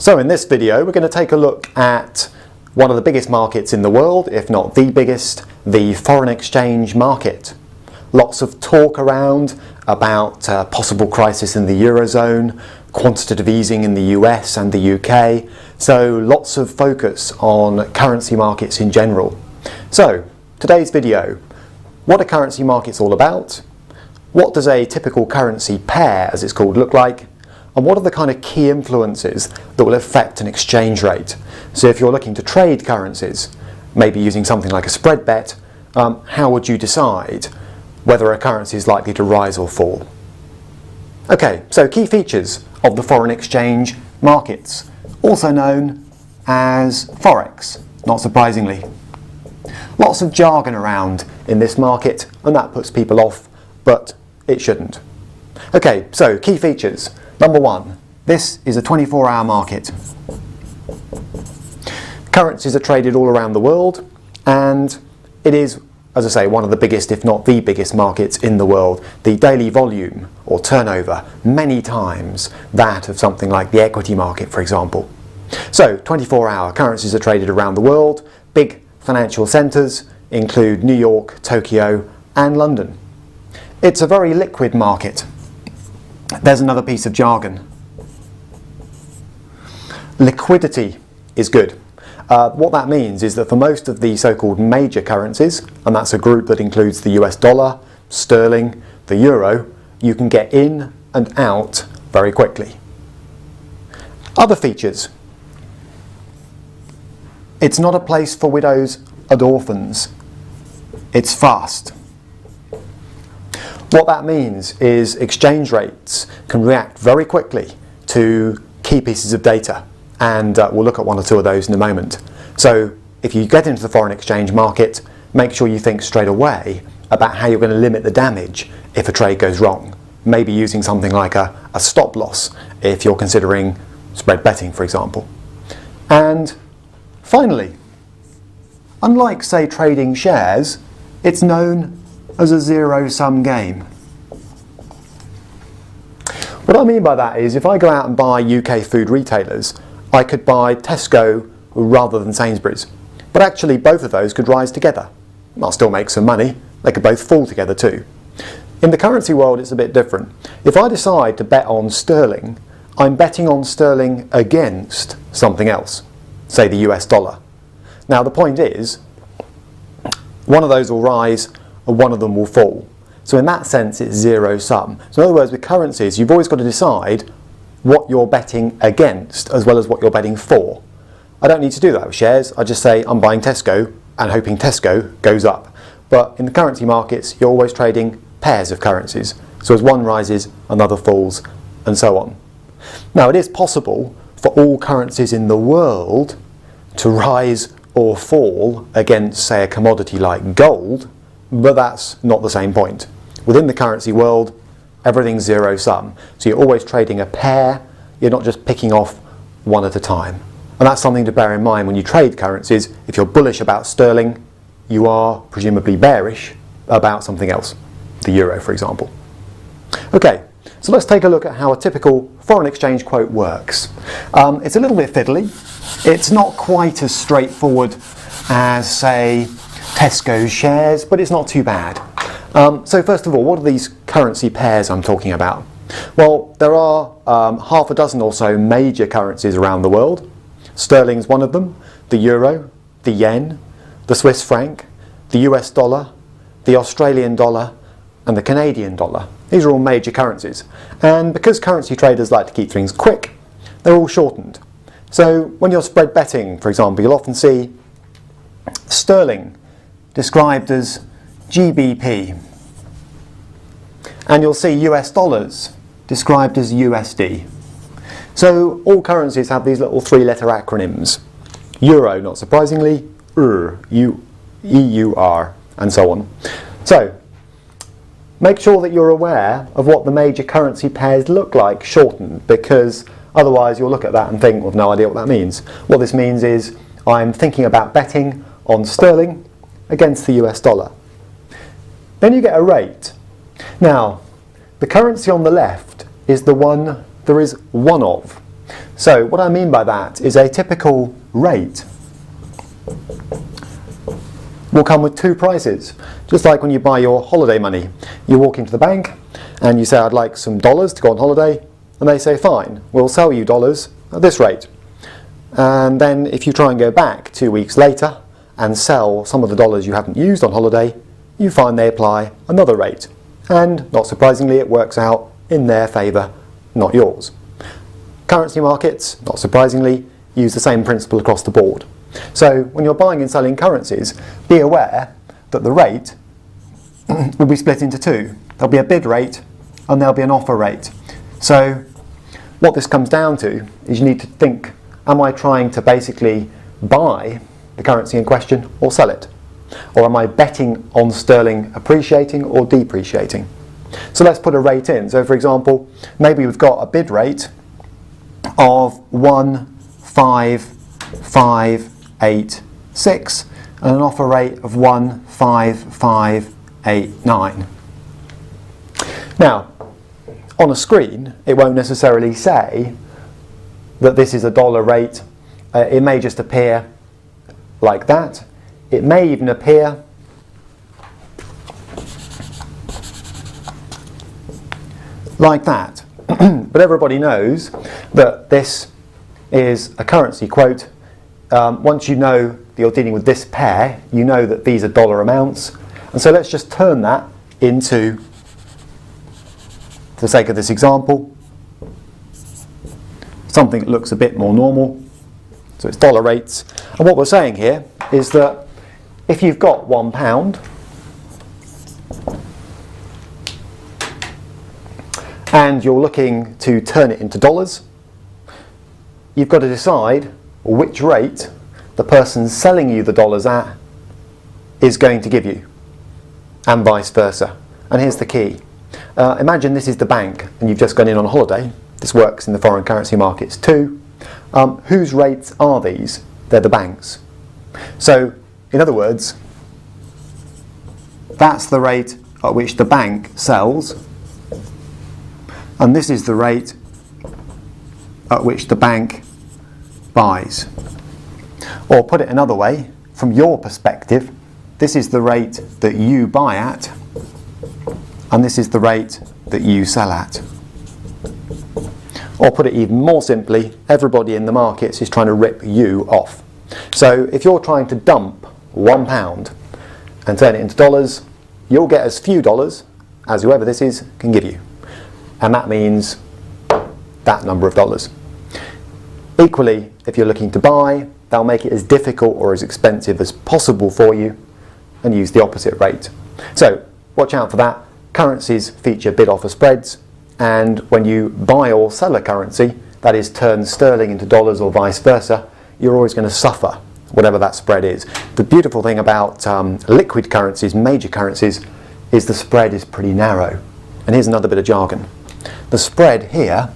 So in this video we're going to take a look at one of the biggest markets in the world, if not the biggest, the foreign exchange market. Lots of talk around about possible crisis in the Eurozone, quantitative easing in the US and the UK, so lots of focus on currency markets in general. So today's video, what are currency markets all about? What does a typical currency pair, as it's called, look like? And what are the kind of key influences that will affect an exchange rate? So if you're looking to trade currencies, maybe using something like a spread bet, how would you decide whether a currency is likely to rise or fall? Okay, so key features of the foreign exchange markets, also known as Forex, not surprisingly. Lots of jargon around in this market, and that puts people off, but it shouldn't. Okay, so key features. Number one, this is a 24-hour market. Currencies are traded all around the world, and it is, as I say, one of the biggest, if not the biggest markets in the world. The daily volume or turnover, many times that of something like the equity market, for example. So 24-hour currencies are traded around the world. Big financial centres include New York, Tokyo and London. It's a very liquid market. There's another piece of jargon. Liquidity is good. What that means is that for most of the so-called major currencies, and that's a group that includes the US dollar, sterling, the euro, you can get in and out very quickly. Other features. It's not a place for widows and orphans. It's fast. What that means is exchange rates can react very quickly to key pieces of data, and we'll look at one or two of those in a moment. So if you get into the foreign exchange market, make sure you think straight away about how you're going to limit the damage if a trade goes wrong. Maybe using something like a stop loss if you're considering spread betting, for example. And finally, unlike, say, trading shares, it's known as a zero-sum game. What I mean by that is if I go out and buy UK food retailers, I could buy Tesco rather than Sainsbury's. But actually both of those could rise together. I'll still make some money. They could both fall together too. In the currency world it's a bit different. If I decide to bet on sterling, I'm betting on sterling against something else, say the US dollar. Now the point is, one of those will rise and one of them will fall. So in that sense it's zero sum. So in other words, with currencies you've always got to decide what you're betting against as well as what you're betting for. I don't need to do that with shares. I just say I'm buying Tesco and hoping Tesco goes up. But in the currency markets you're always trading pairs of currencies. So as one rises, another falls, and so on. Now it is possible for all currencies in the world to rise or fall against, say, a commodity like gold, but that's not the same point. Within the currency world, everything's zero sum. So you're always trading a pair, you're not just picking off one at a time. And that's something to bear in mind when you trade currencies. If you're bullish about sterling, you are presumably bearish about something else, the euro, for example. Okay, so let's take a look at how a typical foreign exchange quote works. It's a little bit fiddly. It's not quite as straightforward as, say, Tesco's shares, but it's not too bad. So first of all, what are these currency pairs I'm talking about? Well, there are half a dozen or so major currencies around the world. Sterling's one of them, the euro, the yen, the Swiss franc, the US dollar, the Australian dollar, and the Canadian dollar. These are all major currencies. And because currency traders like to keep things quick, they're all shortened. So when you're spread betting, for example, you'll often see sterling described as GBP, and you'll see US dollars described as USD. So all currencies have these little three-letter acronyms. Euro, not surprisingly, EUR, and so on. So make sure that you're aware of what the major currency pairs look like shortened, because otherwise you'll look at that and think, well, I've no idea what that means. What this means is I'm thinking about betting on sterling against the US dollar. Then you get a rate. Now, the currency on the left is the one there is one of. So what I mean by that is a typical rate will come with two prices. Just like when you buy your holiday money. You walk into the bank and you say, I'd like some dollars to go on holiday, and they say, fine, we'll sell you dollars at this rate. And then if you try and go back 2 weeks later and sell some of the dollars you haven't used on holiday, you find they apply another rate. And not surprisingly, it works out in their favour, not yours. Currency markets, not surprisingly, use the same principle across the board. So when you're buying and selling currencies, be aware that the rate will be split into two. There'll be a bid rate and there'll be an offer rate. So what this comes down to is you need to think, am I trying to basically buy the currency in question or sell it? Or am I betting on sterling appreciating or depreciating? So let's put a rate in. So for example, maybe we've got a bid rate of 15586 and an offer rate of 15589. Now, on a screen, it won't necessarily say that this is a dollar rate. It may just appear like that. It may even appear like that. But everybody knows that this is a currency quote. Once you know that you're dealing with this pair, you know that these are dollar amounts. And so let's just turn that into, for the sake of this example, something that looks a bit more normal. So it's dollar rates. And what we're saying here is that if you've got £1 and you're looking to turn it into dollars, you've got to decide which rate the person selling you the dollars at is going to give you, and vice versa. And here's the key. Imagine this is the bank and you've just gone in on holiday. This works in the foreign currency markets too. Whose rates are these? They're the bank's. So, in other words, that's the rate at which the bank sells, and this is the rate at which the bank buys. Or put it another way, from your perspective, this is the rate that you buy at, and this is the rate that you sell at. Or put it even more simply, everybody in the markets is trying to rip you off. So if you're trying to dump £1 and turn it into dollars, you'll get as few dollars as whoever this is can give you. And that means that number of dollars. Equally, if you're looking to buy, they'll make it as difficult or as expensive as possible for you and use the opposite rate. So watch out for that. Currencies feature bid-offer spreads, and when you buy or sell a currency, that is turn sterling into dollars or vice versa, you're always going to suffer whatever that spread is. The beautiful thing about liquid currencies, major currencies, is the spread is pretty narrow. And here's another bit of jargon. The spread here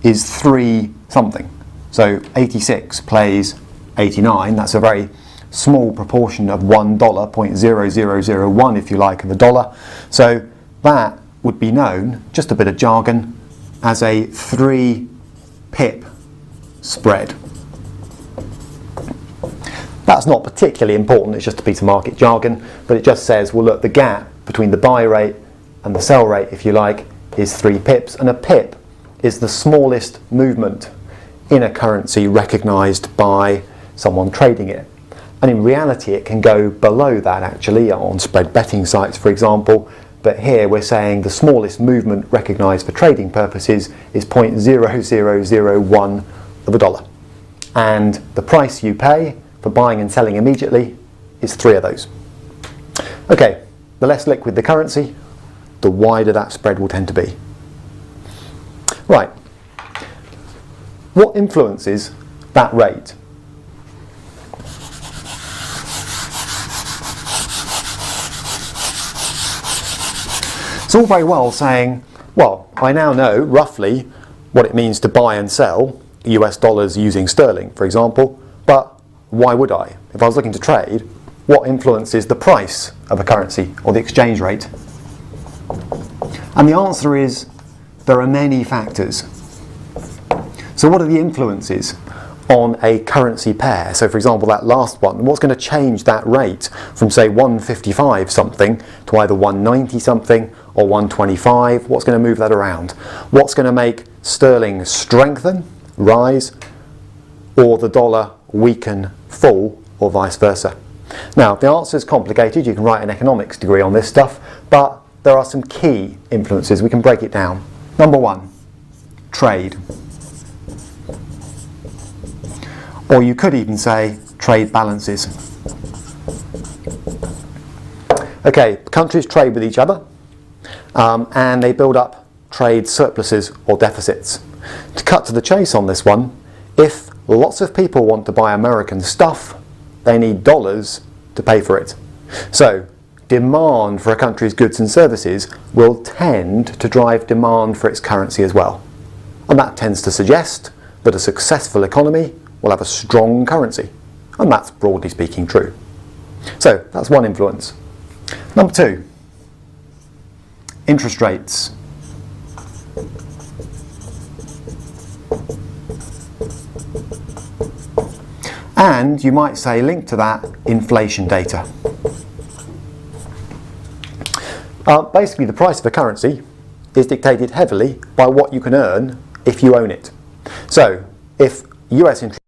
is 3 something. So 86 plays 89. That's a very small proportion of $1, 0.0001 if you like, of the dollar. So that would be known, just a bit of jargon, as a 3 pip spread. That's not particularly important, it's just a piece of market jargon, but it just says, well look, the gap between the buy rate and the sell rate, if you like, is 3 pips, and a pip is the smallest movement in a currency recognised by someone trading it. And in reality it can go below that actually, on spread betting sites for example, but here we're saying the smallest movement recognised for trading purposes is 0.0001 of a dollar. And the price you pay for buying and selling immediately is 3 of those. Okay, the less liquid the currency, the wider that spread will tend to be. Right, what influences that rate? It's all very well saying, well, I now know roughly what it means to buy and sell US dollars using sterling, for example, but why would I? If I was looking to trade, what influences the price of a currency or the exchange rate? And the answer is there are many factors. So what are the influences on a currency pair? So for example, that last one, what's going to change that rate from say 155 something to either 190 something or 125? What's going to move that around? What's going to make sterling strengthen, rise, or the dollar weaken, fall, or vice versa? Now, the answer is complicated. You can write an economics degree on this stuff, but there are some key influences. We can break it down. Number one, trade. Or you could even say trade balances. Okay, countries trade with each other and they build up trade surpluses or deficits. To cut to the chase on this one, if lots of people want to buy American stuff, they need dollars to pay for it. So demand for a country's goods and services will tend to drive demand for its currency as well. And that tends to suggest that a successful economy will have a strong currency. And that's broadly speaking true. So that's one influence. Number two, interest rates. And you might say, linked to that, inflation data. Basically, the price of a currency is dictated heavily by what you can earn if you own it. So, if US interest